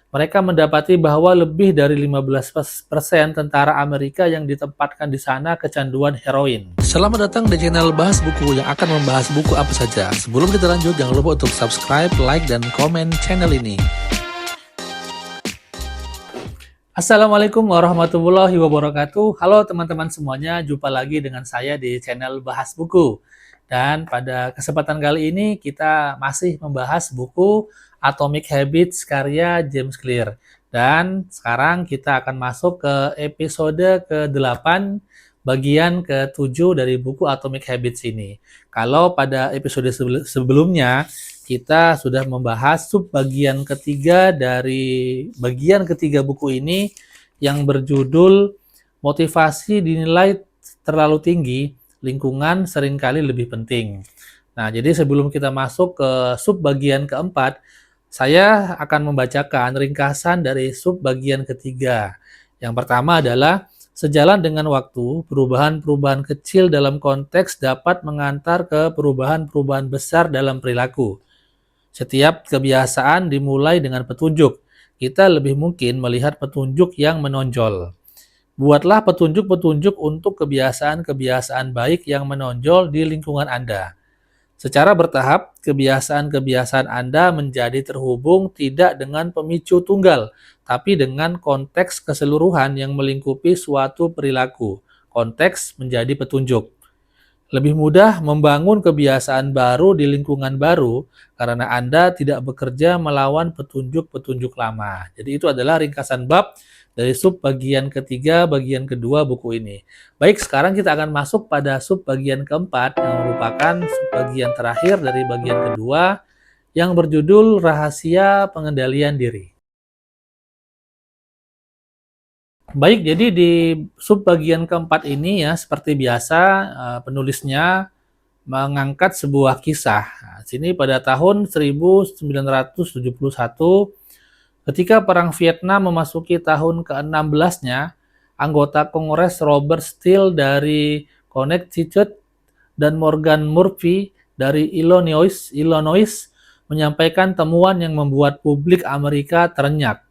mereka mendapati bahwa lebih dari 15% tentara Amerika yang ditempatkan di sana kecanduan heroin. Selamat datang di channel Bahas Buku yang akan membahas buku apa saja. Sebelum kita lanjut, jangan lupa untuk subscribe, like, dan komen channel ini. Assalamualaikum warahmatullahi wabarakatuh. Halo teman-teman semuanya, jumpa lagi dengan saya di channel Bahas Buku. Dan pada kesempatan kali ini kita masih membahas buku Atomic Habits karya James Clear. Dan sekarang kita akan masuk ke episode ke-8, bagian ke-7 dari buku Atomic Habits ini. Kalau pada episode sebelumnya kita sudah membahas sub bagian ketiga dari bagian ketiga buku ini yang berjudul Motivasi Dinilai Terlalu Tinggi, Lingkungan Seringkali Lebih Penting. Nah, jadi sebelum kita masuk ke sub bagian keempat, saya akan membacakan ringkasan dari sub bagian ketiga. Yang pertama adalah, sejalan dengan waktu, perubahan-perubahan kecil dalam konteks dapat mengantar ke perubahan-perubahan besar dalam perilaku. Setiap kebiasaan dimulai dengan petunjuk. Kita lebih mungkin melihat petunjuk yang menonjol. Buatlah petunjuk-petunjuk untuk kebiasaan-kebiasaan baik yang menonjol di lingkungan Anda. Secara bertahap, kebiasaan-kebiasaan Anda menjadi terhubung tidak dengan pemicu tunggal, tapi dengan konteks keseluruhan yang melingkupi suatu perilaku. Konteks menjadi petunjuk. Lebih mudah membangun kebiasaan baru di lingkungan baru karena Anda tidak bekerja melawan petunjuk-petunjuk lama. Jadi itu adalah ringkasan bab dari sub bagian ketiga, bagian kedua buku ini. Baik, sekarang kita akan masuk pada sub bagian keempat yang merupakan sub bagian terakhir dari bagian kedua yang berjudul Rahasia Pengendalian Diri. Baik, jadi di sub bagian keempat ini ya, seperti biasa penulisnya mengangkat sebuah kisah. Nah, sini pada tahun 1971, ketika Perang Vietnam memasuki tahun ke-16-nya, anggota Kongres Robert Steele dari Connecticut dan Morgan Murphy dari Illinois menyampaikan temuan yang membuat publik Amerika terenyak.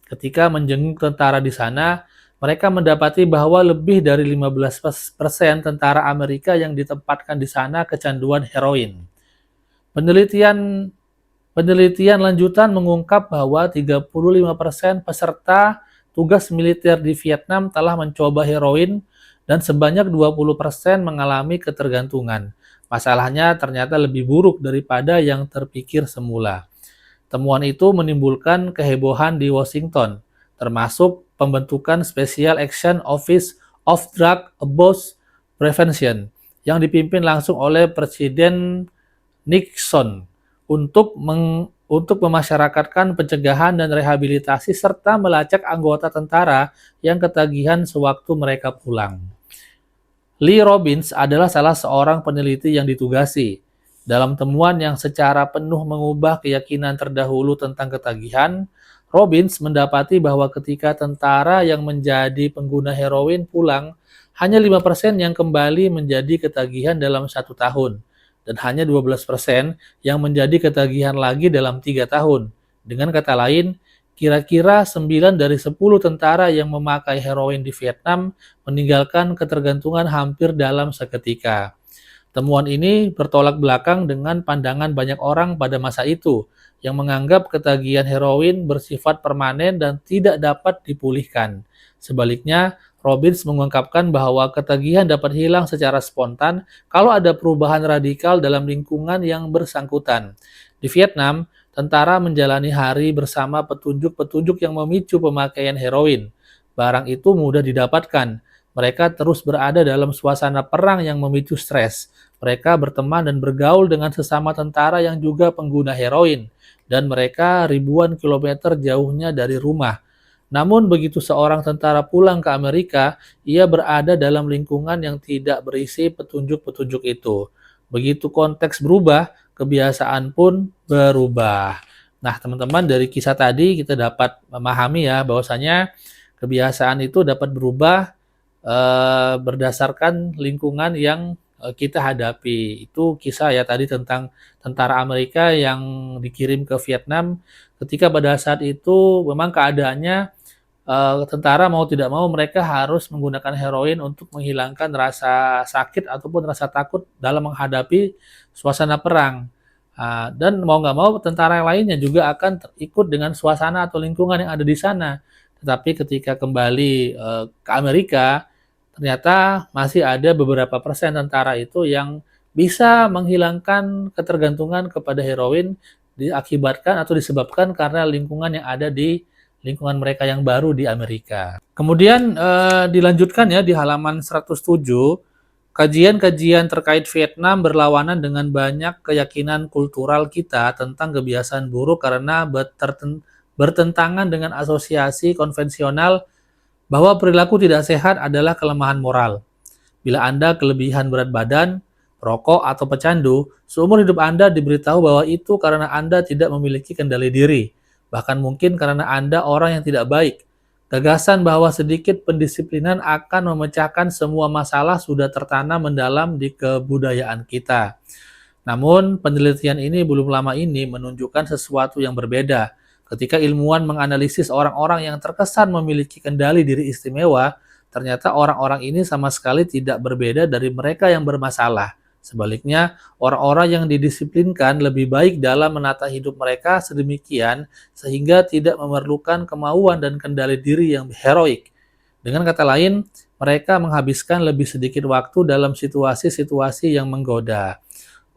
Ketika menjenguk tentara di sana, mereka mendapati bahwa lebih dari 15% tentara Amerika yang ditempatkan di sana kecanduan heroin. Penelitian lanjutan mengungkap bahwa 35% peserta tugas militer di Vietnam telah mencoba heroin dan sebanyak 20% mengalami ketergantungan. Masalahnya ternyata lebih buruk daripada yang terpikir semula. Temuan itu menimbulkan kehebohan di Washington, termasuk pembentukan Special Action Office of Drug Abuse Prevention yang dipimpin langsung oleh Presiden Nixon untuk memasyarakatkan pencegahan dan rehabilitasi serta melacak anggota tentara yang ketagihan sewaktu mereka pulang. Lee Robbins adalah salah seorang peneliti yang ditugasi. Dalam temuan yang secara penuh mengubah keyakinan terdahulu tentang ketagihan, Robbins mendapati bahwa ketika tentara yang menjadi pengguna heroin pulang, hanya 5% yang kembali menjadi ketagihan dalam 1 tahun. Dan hanya 12% yang menjadi ketagihan lagi dalam 3 tahun. Dengan kata lain, kira-kira 9 dari 10 tentara yang memakai heroin di Vietnam meninggalkan ketergantungan hampir dalam seketika. Temuan ini bertolak belakang dengan pandangan banyak orang pada masa itu, yang menganggap ketagihan heroin bersifat permanen dan tidak dapat dipulihkan. Sebaliknya, Robbins mengungkapkan bahwa ketagihan dapat hilang secara spontan kalau ada perubahan radikal dalam lingkungan yang bersangkutan. Di Vietnam, tentara menjalani hari bersama petunjuk-petunjuk yang memicu pemakaian heroin. Barang itu mudah didapatkan. Mereka terus berada dalam suasana perang yang memicu stres. Mereka berteman dan bergaul dengan sesama tentara yang juga pengguna heroin. Dan mereka ribuan kilometer jauhnya dari rumah. Namun begitu seorang tentara pulang ke Amerika, ia berada dalam lingkungan yang tidak berisi petunjuk-petunjuk itu. Begitu konteks berubah, kebiasaan pun berubah. Nah, teman-teman, dari kisah tadi kita dapat memahami ya bahwasanya kebiasaan itu dapat berubah berdasarkan lingkungan yang kita hadapi. Itu kisah ya tadi tentang tentara Amerika yang dikirim ke Vietnam ketika pada saat itu memang keadaannya tentara mau tidak mau mereka harus menggunakan heroin untuk menghilangkan rasa sakit ataupun rasa takut dalam menghadapi suasana perang. Dan mau nggak mau tentara yang lainnya juga akan ikut dengan suasana atau lingkungan yang ada di sana. Tetapi ketika kembali ke Amerika, ternyata masih ada beberapa persen tentara itu yang bisa menghilangkan ketergantungan kepada heroin diakibatkan atau disebabkan karena lingkungan yang ada di lingkungan mereka yang baru di Amerika. Kemudian dilanjutkan ya di halaman 107, kajian-kajian terkait Vietnam berlawanan dengan banyak keyakinan kultural kita tentang kebiasaan buruk karena bertentangan dengan asosiasi konvensional bahwa perilaku tidak sehat adalah kelemahan moral. Bila Anda kelebihan berat badan, rokok, atau pecandu, seumur hidup Anda diberitahu bahwa itu karena Anda tidak memiliki kendali diri, bahkan mungkin karena Anda orang yang tidak baik. Gagasan bahwa sedikit pendisiplinan akan memecahkan semua masalah sudah tertanam mendalam di kebudayaan kita. Namun, penelitian ini belum lama ini menunjukkan sesuatu yang berbeda. Ketika ilmuwan menganalisis orang-orang yang terkesan memiliki kendali diri istimewa, ternyata orang-orang ini sama sekali tidak berbeda dari mereka yang bermasalah. Sebaliknya, orang-orang yang didisiplinkan lebih baik dalam menata hidup mereka sedemikian sehingga tidak memerlukan kemauan dan kendali diri yang heroik. Dengan kata lain, mereka menghabiskan lebih sedikit waktu dalam situasi-situasi yang menggoda.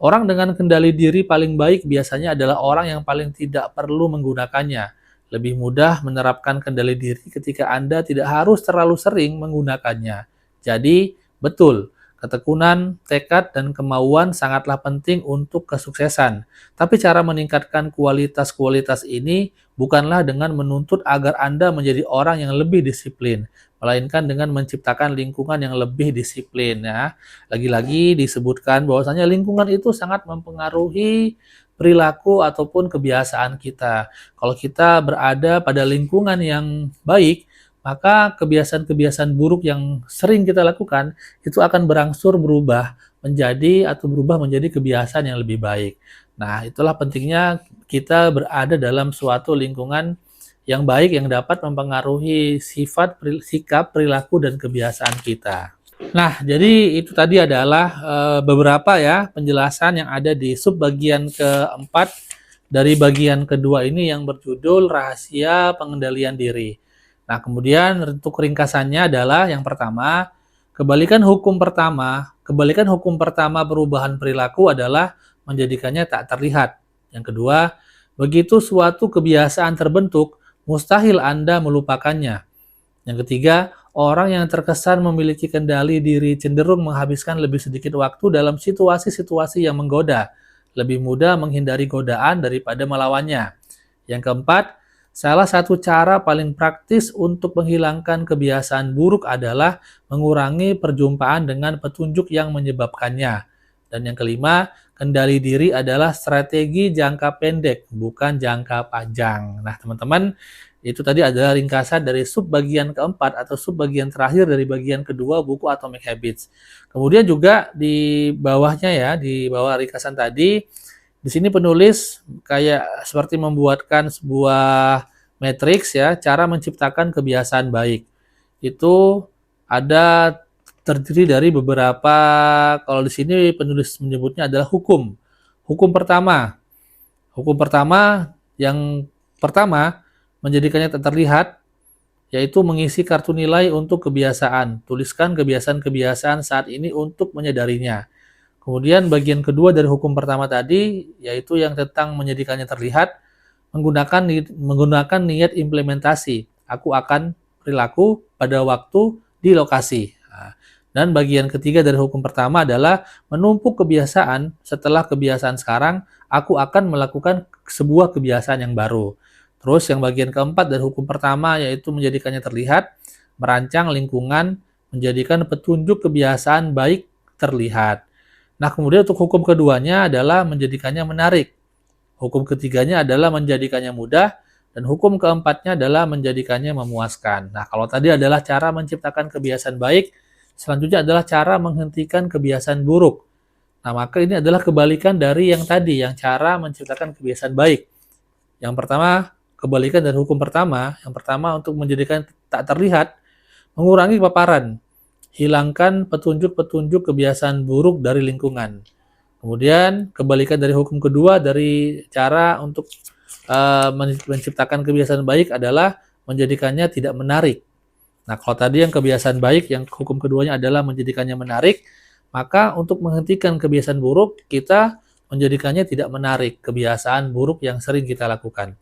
Orang dengan kendali diri paling baik biasanya adalah orang yang paling tidak perlu menggunakannya. Lebih mudah menerapkan kendali diri ketika Anda tidak harus terlalu sering menggunakannya. Jadi, betul, ketekunan, tekad, dan kemauan sangatlah penting untuk kesuksesan. Tapi cara meningkatkan kualitas-kualitas ini bukanlah dengan menuntut agar Anda menjadi orang yang lebih disiplin, melainkan dengan menciptakan lingkungan yang lebih disiplin. Ya. Lagi-lagi disebutkan bahwasanya lingkungan itu sangat mempengaruhi perilaku ataupun kebiasaan kita. Kalau kita berada pada lingkungan yang baik, maka kebiasaan-kebiasaan buruk yang sering kita lakukan itu akan berangsur berubah menjadi kebiasaan yang lebih baik. Nah, itulah pentingnya kita berada dalam suatu lingkungan yang baik yang dapat mempengaruhi sifat, sikap, perilaku, dan kebiasaan kita. Nah, jadi itu tadi adalah beberapa ya penjelasan yang ada di subbagian keempat dari bagian kedua ini yang berjudul Rahasia Pengendalian Diri. Nah, kemudian untuk ringkasannya adalah yang pertama, kebalikan hukum pertama perubahan perilaku adalah menjadikannya tak terlihat. Yang kedua, begitu suatu kebiasaan terbentuk, mustahil Anda melupakannya. Yang ketiga, orang yang terkesan memiliki kendali diri cenderung menghabiskan lebih sedikit waktu dalam situasi-situasi yang menggoda, lebih mudah menghindari godaan daripada melawannya. Yang keempat, salah satu cara paling praktis untuk menghilangkan kebiasaan buruk adalah mengurangi perjumpaan dengan petunjuk yang menyebabkannya. Dan yang kelima, kendali diri adalah strategi jangka pendek, bukan jangka panjang. Nah, teman-teman, itu tadi adalah ringkasan dari subbagian keempat atau subbagian terakhir dari bagian kedua buku Atomic Habits. Kemudian juga di bawahnya ya, di bawah ringkasan tadi, di sini penulis kayak seperti membuatkan sebuah matriks ya, cara menciptakan kebiasaan baik. Itu ada terdiri dari beberapa, kalau di sini penulis menyebutnya adalah hukum. Hukum pertama yang pertama menjadikannya tak terlihat, yaitu mengisi kartu nilai untuk kebiasaan. Tuliskan kebiasaan-kebiasaan saat ini untuk menyadarinya. Kemudian bagian kedua dari hukum pertama tadi, yaitu yang tentang menjadikannya terlihat, menggunakan niat implementasi. Aku akan perilaku pada waktu di lokasi. Dan bagian ketiga dari hukum pertama adalah menumpuk kebiasaan. Setelah kebiasaan sekarang, aku akan melakukan sebuah kebiasaan yang baru. Terus yang bagian keempat dari hukum pertama yaitu menjadikannya terlihat, merancang lingkungan, menjadikan petunjuk kebiasaan baik terlihat. Nah, kemudian untuk hukum keduanya adalah menjadikannya menarik. Hukum ketiganya adalah menjadikannya mudah, dan hukum keempatnya adalah menjadikannya memuaskan. Nah, kalau tadi adalah cara menciptakan kebiasaan baik, Selanjutnya adalah cara menghentikan kebiasaan buruk. Nah, maka ini adalah kebalikan dari yang tadi, yang cara menciptakan kebiasaan baik. Yang pertama, kebalikan dari hukum pertama. Yang pertama, untuk menjadikan tak terlihat, mengurangi paparan, hilangkan petunjuk-petunjuk kebiasaan buruk dari lingkungan. Kemudian, kebalikan dari hukum kedua, dari cara untuk menciptakan kebiasaan baik adalah menjadikannya tidak menarik. Nah, kalau tadi yang kebiasaan baik, yang hukum keduanya adalah menjadikannya menarik, maka untuk menghentikan kebiasaan buruk, kita menjadikannya tidak menarik, kebiasaan buruk yang sering kita lakukan.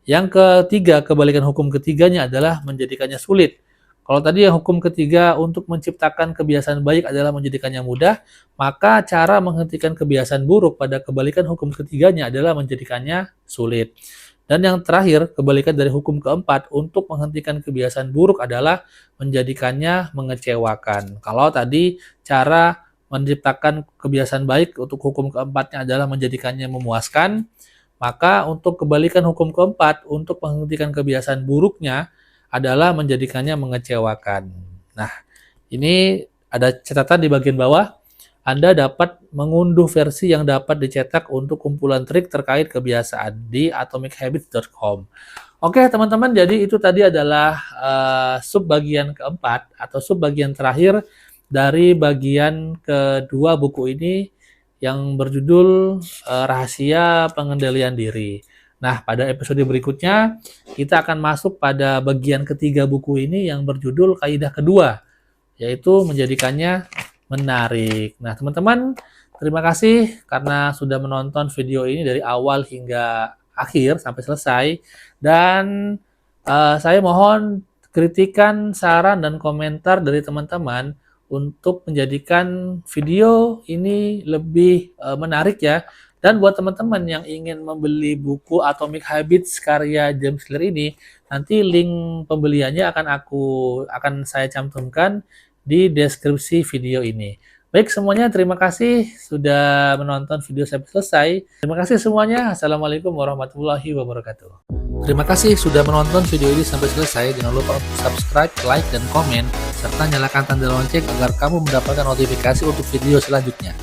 Yang ketiga, kebalikan hukum ketiganya adalah menjadikannya sulit. Kalau tadi yang hukum ketiga untuk menciptakan kebiasaan baik adalah menjadikannya mudah, maka cara menghentikan kebiasaan buruk pada kebalikan hukum ketiganya adalah menjadikannya sulit. Dan yang terakhir, kebalikan dari hukum keempat untuk menghentikan kebiasaan buruk adalah menjadikannya mengecewakan. Kalau tadi cara menciptakan kebiasaan baik untuk hukum keempatnya adalah menjadikannya memuaskan, maka untuk kebalikan hukum keempat untuk menghentikan kebiasaan buruknya adalah menjadikannya mengecewakan. Nah, ini ada catatan di bagian bawah. Anda dapat mengunduh versi yang dapat dicetak untuk kumpulan trik terkait kebiasaan di atomichabits.com. Oke, teman-teman, jadi itu tadi adalah sub bagian keempat atau sub bagian terakhir dari bagian kedua buku ini yang berjudul Rahasia Pengendalian Diri. Nah, pada episode berikutnya kita akan masuk pada bagian ketiga buku ini yang berjudul Kaidah Kedua, yaitu menjadikannya menarik. Nah, teman-teman, terima kasih karena sudah menonton video ini dari awal hingga akhir sampai selesai. Dan saya mohon kritikan, saran, dan komentar dari teman-teman untuk menjadikan video ini lebih menarik ya. Dan buat teman-teman yang ingin membeli buku Atomic Habits karya James Clear ini, nanti link pembeliannya akan saya cantumkan di deskripsi video ini. Baik semuanya, terima kasih sudah menonton video sampai selesai. Terima kasih semuanya. Assalamualaikum warahmatullahi wabarakatuh. Terima kasih sudah menonton video ini sampai selesai. Jangan lupa untuk subscribe, like, dan komen, serta nyalakan tanda lonceng agar kamu mendapatkan notifikasi untuk video selanjutnya.